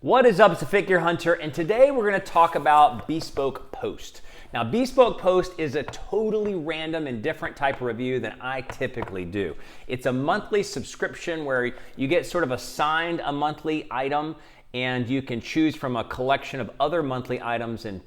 What is up, it's the Figure Hunter, and today we're going to talk about Bespoke Post. Now, Bespoke Post is a totally random and different type of review than I typically do. It's a monthly subscription where you get sort of assigned a monthly item, and you can choose from a collection of other monthly items and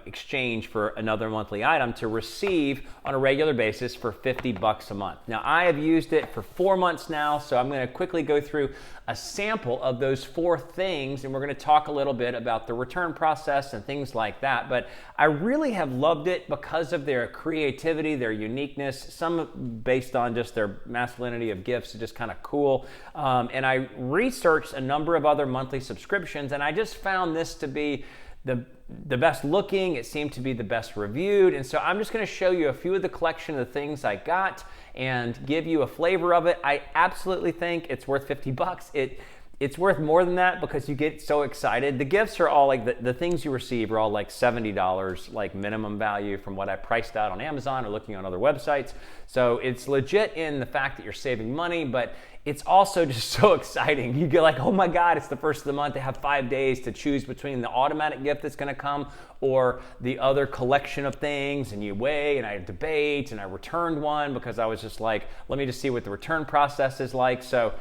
exchange for another monthly item to receive on a regular basis for $50 a month. Now, I have used it for 4 months now, so I'm going to quickly go through a sample of those 4 things, and we're going to talk a little bit about the return process and things like that. But I really have loved it because of their creativity, their uniqueness, some based on just their masculinity of gifts, just kind of cool. And I researched a number of other monthly subscriptions, and I just found this to be the best looking. It seemed to be the best reviewed, and so I'm just going to show you a few of the collection of the things I got and give you a flavor of it. I absolutely think it's worth $50. It's worth more than that because you get so excited. The gifts are all like the things you receive are all like $70 like minimum value from what I priced out on Amazon or looking on other websites. So it's legit in the fact that you're saving money, but it's also just so exciting. You get like, oh my God, it's the first of the month. They have 5 days to choose between the automatic gift that's gonna come or the other collection of things, and you weigh, and I debate, and I returned one because I was just like, let me just see what the return process is like. So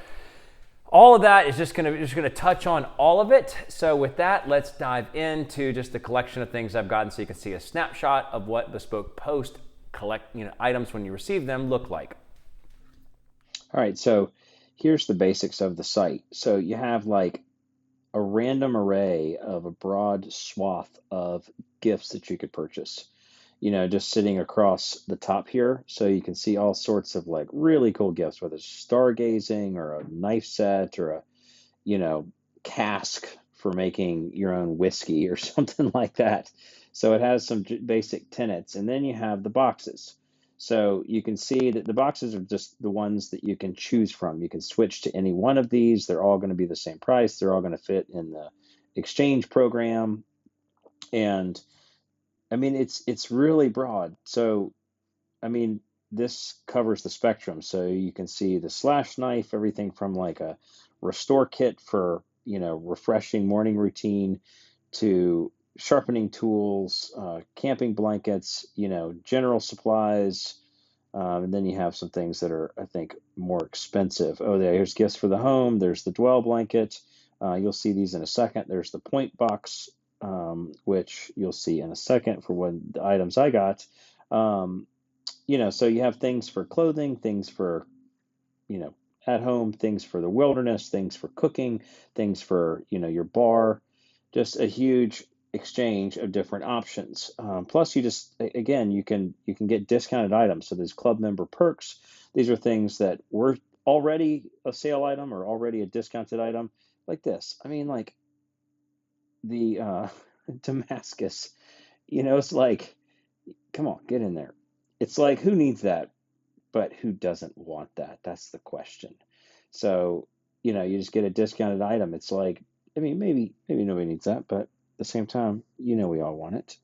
all of that is just gonna touch on all of it. So with that, let's dive into just the collection of things I've gotten so you can see a snapshot of what Bespoke Post items when you receive them look like. All right, so here's the basics of the site. So you have like a random array of a broad swath of gifts that you could purchase, just sitting across the top here. So you can see all sorts of like really cool gifts, whether it's stargazing or a knife set or cask for making your own whiskey or something like that. So it has some basic tenets. And then you have the boxes. So you can see that the boxes are just the ones that you can choose from. You can switch to any one of these. They're all going to be the same price. They're all going to fit in the exchange program. And I mean, it's really broad. So, I mean, this covers the spectrum. So you can see the slash knife, everything from like a restore kit for, refreshing morning routine to sharpening tools, camping blankets, general supplies. And then you have some things that are, I think, more expensive. Oh, here's gifts for the home. There's the dwell blanket. You'll see these in a second. There's the point box, which you'll see in a second for the items I got. So you have things for clothing, things for, at home, things for the wilderness, things for cooking, things for, your bar, just a huge exchange of different options. Plus, you can get discounted items. So there's club member perks. These are things that were already a sale item or already a discounted item, like this. I mean, like the Damascus. It's like, come on, get in there. It's like, who needs that? But who doesn't want that? That's the question. So, you just get a discounted item. It's like, I mean, maybe nobody needs that, but at the same time, we all want it.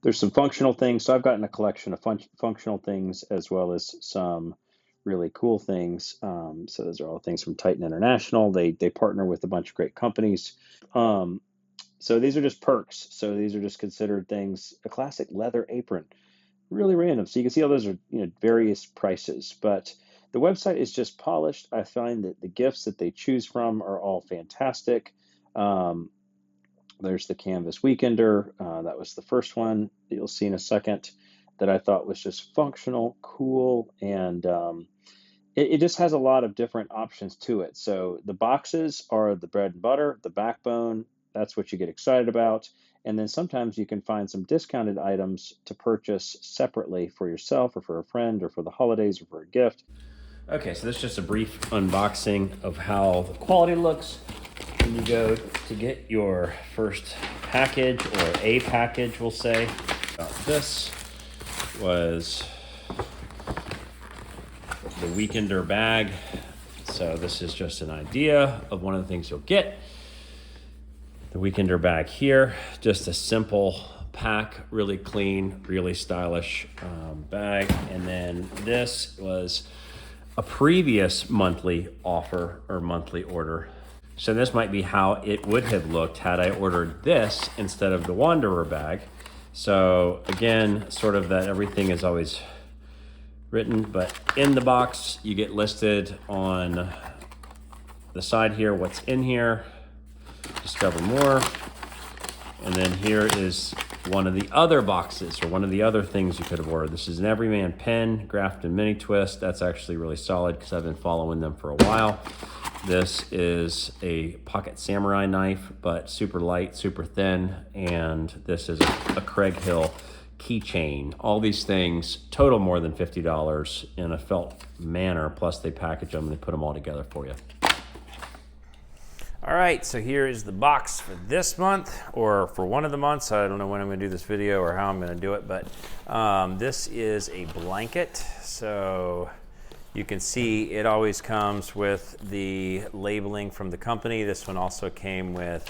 There's some functional things. So I've gotten a collection of functional things as well as some really cool things. So those are all things from Titan International. They partner with a bunch of great companies. So these are just perks. So these are just considered things. A classic leather apron, really random. So you can see all those are various prices, but the website is just polished. I find that the gifts that they choose from are all fantastic. There's the Canvas Weekender. That was the first one that you'll see in a second that I thought was just functional, cool, and it just has a lot of different options to it. So the boxes are the bread and butter, the backbone. That's what you get excited about. And then sometimes you can find some discounted items to purchase separately for yourself or for a friend or for the holidays or for a gift. Okay, so this is just a brief unboxing of how the quality looks when you go to get your first package, or a package, we'll say. This was the Weekender bag. So this is just an idea of one of the things you'll get. The Weekender bag here, just a simple pack, really clean, really stylish bag. And then this was a previous monthly offer or monthly order So this might be how it would have looked had I ordered this instead of the Wanderer bag. So again, sort of that everything is always written, but in the box you get listed on the side here what's in here. Discover more. And then here is one of the other boxes, or one of the other things you could have ordered. This is an Everyman pen, Grafton mini twist. That's actually really solid because I've been following them for a while. This is a pocket samurai knife, but super light, super thin. And this is a Craig Hill keychain. All these things total more than $50 in a felt manner. Plus they package them and they put them all together for you. All right, so here is the box for this month, or for one of the months. I don't know when I'm gonna do this video or how I'm gonna do it, but this is a blanket. So you can see it always comes with the labeling from the company. This one also came with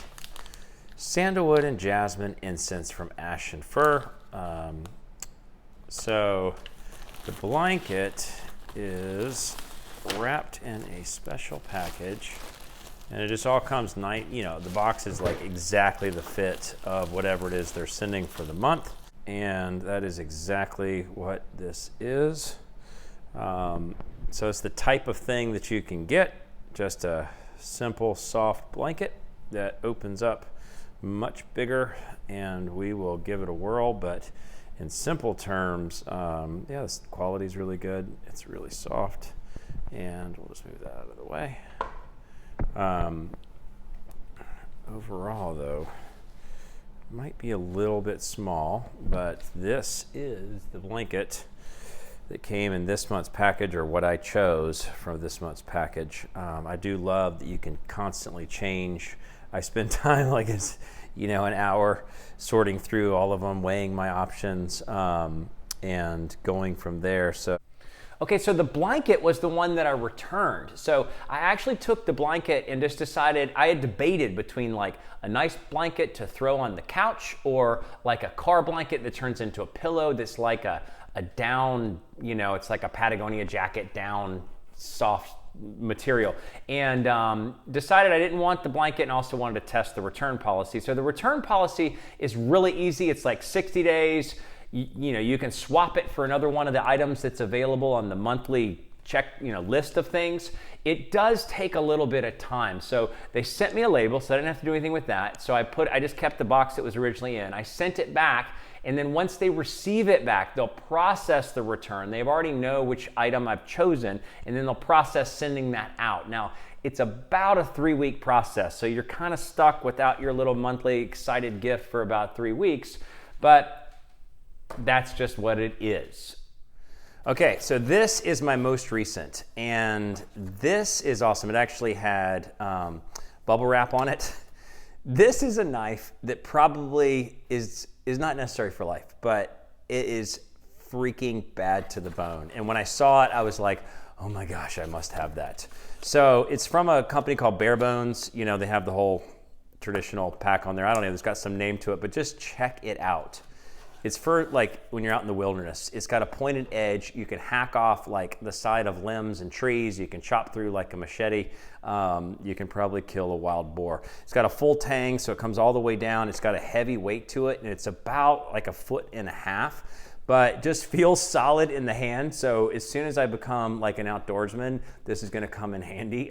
sandalwood and jasmine incense from Ash and Fir. So the blanket is wrapped in a special package. And it just all comes nice, you know, the box is like exactly the fit of whatever it is they're sending for the month. And that is exactly what this is. So it's the type of thing that you can get, just a simple, soft blanket that opens up much bigger, and we will give it a whirl. But in simple terms, yeah, this quality is really good. It's really soft, and we'll just move that out of the way. Overall though, might be a little bit small, but this is the blanket that came in this month's package, or what I chose from this month's package. I do love that you can constantly change. I spend time, like it's, you know, an hour sorting through all of them, weighing my options, and going from there. Okay, so the blanket was the one that I returned. So I actually took the blanket and just decided, I had debated between like a nice blanket to throw on the couch, or like a car blanket that turns into a pillow that's like a down, you know, it's like a Patagonia jacket down soft material. And decided I didn't want the blanket, and also wanted to test the return policy. So the return policy is really easy. It's like 60 days. You know, you can swap it for another one of the items that's available on the monthly list of things. It does take a little bit of time. So they sent me a label, so I didn't have to do anything with that. So I just kept the box it was originally in. I sent it back, and then once they receive it back, they'll process the return. They already know which item I've chosen, and then they'll process sending that out. Now, it's about a 3-week process, so you're kind of stuck without your little monthly excited gift for about 3 weeks, but that's just what it is. Okay, so this is my most recent, and this is awesome. It actually had bubble wrap on it. This is a knife that probably is not necessary for life, but it is freaking bad to the bone. And when I saw it, I was like, oh my gosh, I must have that. So it's from a company called Bare Bones. You know, they have the whole traditional pack on there. I don't know, it's got some name to it, but just check it out. It's for like when you're out in the wilderness. It's got a pointed edge. You can hack off like the side of limbs and trees. You can chop through like a machete. You can probably kill a wild boar. It's got a full tang, so it comes all the way down. It's got a heavy weight to it, and it's about like 1.5 feet, but just feels solid in the hand. So as soon as I become like an outdoorsman, this is gonna come in handy.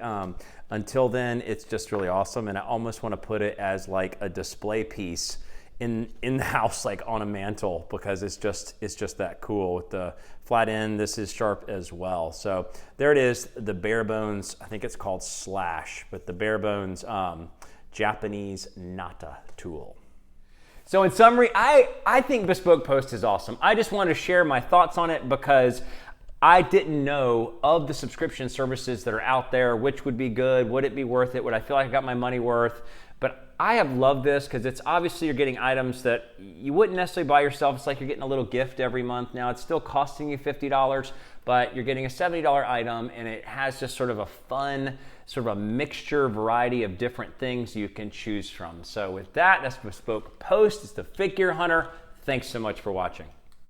Until then, it's just really awesome, and I almost wanna put it as like a display piece in the house, like on a mantle, because it's just that cool. With the flat end, this is sharp as well. So there it is, the Bare Bones, I think it's called Slash, but the Bare Bones Japanese Nata tool. So in summary, I think Bespoke Post is awesome. I just wanted to share my thoughts on it because I didn't know of the subscription services that are out there, which would be good, would it be worth it, would I feel like I got my money worth? But I have loved this because it's obviously you're getting items that you wouldn't necessarily buy yourself. It's like you're getting a little gift every month. Now it's still costing you $50, but you're getting a $70 item, and it has just sort of a fun, sort of a mixture variety of different things you can choose from. So with that, that's Bespoke Post. It's the Figure Hunter. Thanks so much for watching.